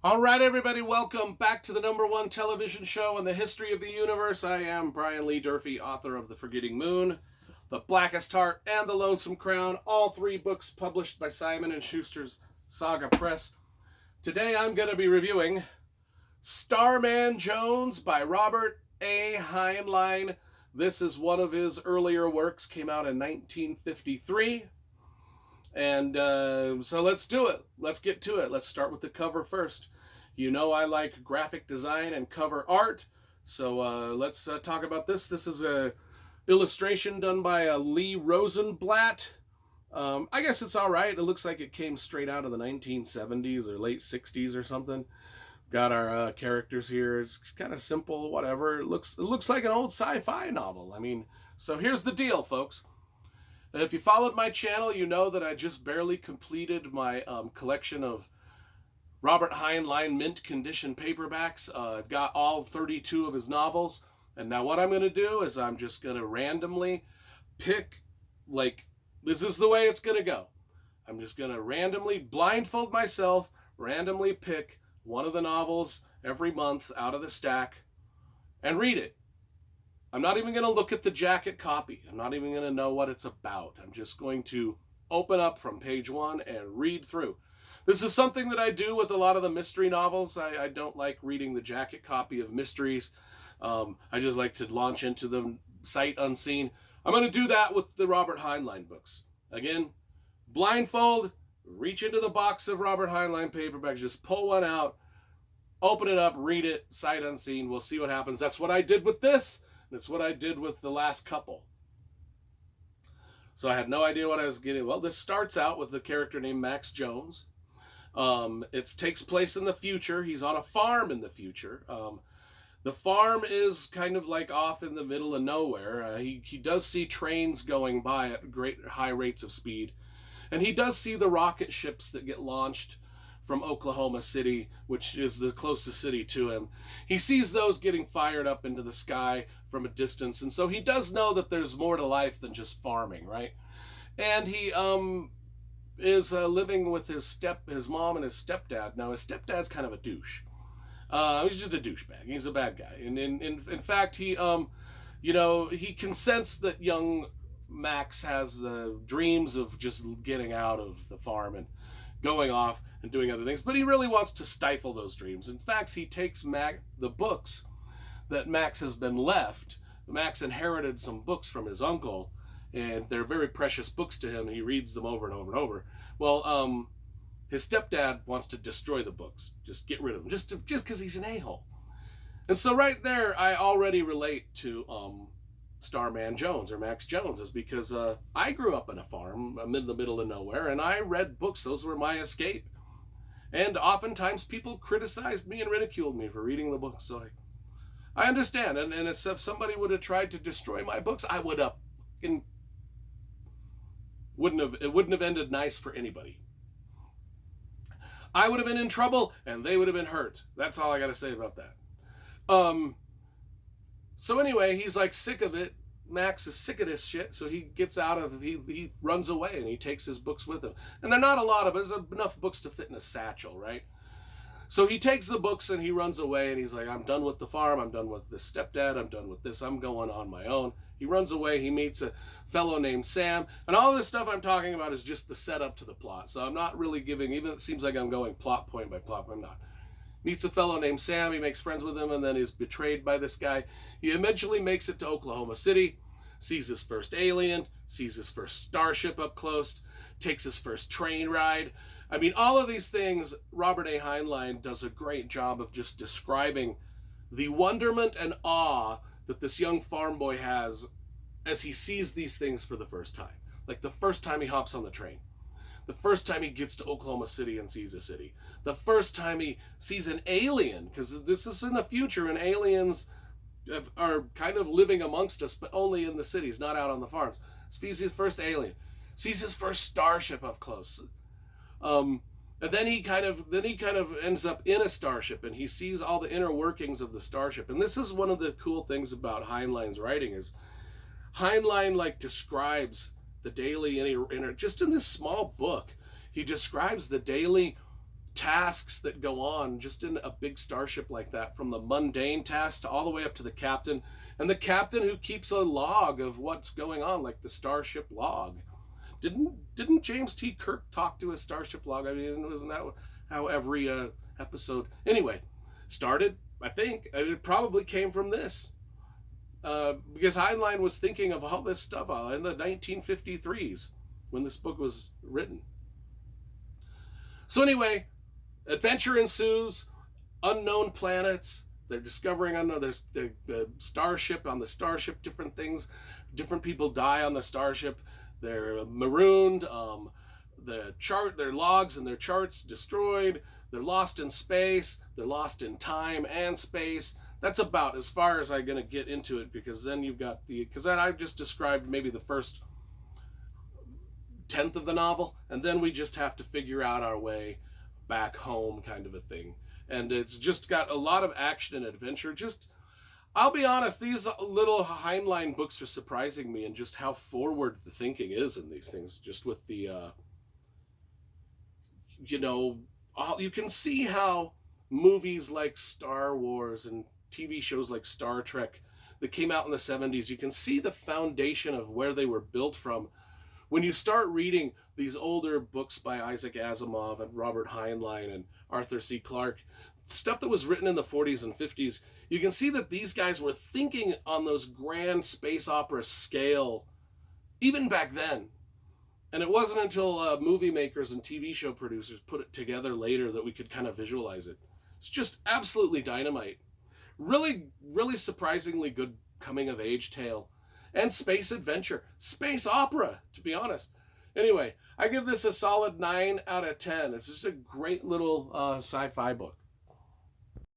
All right, everybody, welcome back to the #1 television show in the history of the universe. I am Brian Lee Durfee, author of The Forgetting Moon, The Blackest Heart, and The Lonesome Crown, all three books published by Simon & Schuster's Saga Press. Today I'm going to be reviewing Starman Jones by Robert A. Heinlein. This is one of his earlier works, came out in 1953. And so let's do it. Let's get to it. Let's start with the cover first. You know I like graphic design and cover art, so let's talk about this. This is a illustration done by Lee Rosenblatt. I guess it's all right. It looks like it came straight out of the 1970s or late 60s or something. Got our characters here. It's kind of simple, whatever. It looks like an old sci-fi novel. I mean, so here's the deal, folks. If you followed my channel, you know that I just barely completed my collection of Robert Heinlein mint condition paperbacks. I've got all 32 of his novels. And now what I'm going to do is I'm just going to randomly pick, this is the way it's going to go. I'm just going to randomly blindfold myself, randomly pick one of the novels every month out of the stack and read it. I'm not even going to look at the jacket copy. I'm not even going to know what it's about. I'm just going to open up from page 1 and read through. This is something that I do with a lot of the mystery novels. I don't like reading the jacket copy of mysteries. I just like to launch into them sight unseen. I'm going to do that with the Robert Heinlein books. Again, blindfold, reach into the box of Robert Heinlein paperbacks, just pull one out, open it up, read it, sight unseen. We'll see what happens. That's what I did with this. That's what I did with the last couple. So I had no idea what I was getting. Well, this starts out with the character named Max Jones. It takes place in the future. He's on a farm in the future. The farm is kind of like off in the middle of nowhere. He does see trains going by at great high rates of speed. And he does see the rocket ships that get launched from Oklahoma City, which is the closest city to him. He sees those getting fired up into the sky from a distance. And so he does know that there's more to life than just farming, right? And he is living with his mom and his stepdad. Now, his stepdad's kind of a douche. He's just a douchebag. He's a bad guy. And in fact, he consents that young Max has dreams of just getting out of the farm and going off and doing other things, but he really wants to stifle those dreams. In fact, he takes the books that Max has been left. Max inherited some books from his uncle, and they're very precious books to him. He reads them over and over and over. Well, his stepdad wants to destroy the books, just get rid of them, just because he's an a-hole. And so right there, I already relate to Starman Jones or Max Jones, is because I grew up in a farm in the middle of nowhere, and I read books. Those were my escape. And oftentimes people criticized me and ridiculed me for reading the books. So I understand. And if somebody would have tried to destroy my books, I would have. It wouldn't have ended nice for anybody. I would have been in trouble, and they would have been hurt. That's all I got to say about that. So anyway, he's like sick of it. Max is sick of this shit, so he gets out of it. He runs away, and he takes his books with him. And they're not a lot of it. There's enough books to fit in a satchel, right? So he takes the books, and he runs away, and he's like, I'm done with the farm. I'm done with this stepdad. I'm done with this. I'm going on my own. He runs away. He meets a fellow named Sam. And all this stuff I'm talking about is just the setup to the plot. So I'm not really giving, even it seems like I'm going plot point by plot, but I'm not. Meets a fellow named Sam. He makes friends with him and then is betrayed by this guy. He eventually makes it to Oklahoma City, sees his first alien, sees his first starship up close, takes his first train ride. I mean, all of these things, Robert A. Heinlein does a great job of just describing the wonderment and awe that this young farm boy has as he sees these things for the first time. Like the first time he hops on the train. The first time he gets to Oklahoma City and sees a city. The first time he sees an alien, because this is in the future, and aliens are kind of living amongst us, but only in the cities, not out on the farms. Sees his first alien. Sees his first starship up close. And then he kind of ends up in a starship, and he sees all the inner workings of the starship. And this is one of the cool things about Heinlein's writing, is Heinlein describes the daily inner, just in this small book, he describes the daily tasks that go on just in a big starship like that, from the mundane tasks all the way up to the captain, and the captain who keeps a log of what's going on, like the starship log. Didn't James T. Kirk talk to his starship log? I mean, wasn't that how every episode anyway started? I think it probably came from this. Because Heinlein was thinking of all this stuff in the 1953s when this book was written. So anyway, adventure ensues, unknown planets. They're discovering there's the starship, on the starship, different things. Different people die on the starship. They're marooned. Their logs and their charts destroyed. They're lost in space. They're lost in time and space. That's about as far as I'm going to get into it, because then you've got because I've just described maybe the first 10th of the novel, and then we just have to figure out our way back home, kind of a thing. And it's just got a lot of action and adventure. I'll be honest, these little Heinlein books are surprising me, and just how forward the thinking is in these things, just with the you can see how movies like Star Wars and TV shows like Star Trek that came out in the 70s, you can see the foundation of where they were built from. When you start reading these older books by Isaac Asimov and Robert Heinlein and Arthur C. Clarke, stuff that was written in the 40s and 50s, you can see that these guys were thinking on those grand space opera scale even back then. And it wasn't until movie makers and TV show producers put it together later that we could kind of visualize it. It's just absolutely dynamite. Really, really surprisingly good coming-of-age tale. And space adventure. Space opera, to be honest. Anyway, I give this a solid 9 out of 10. It's just a great little sci-fi book.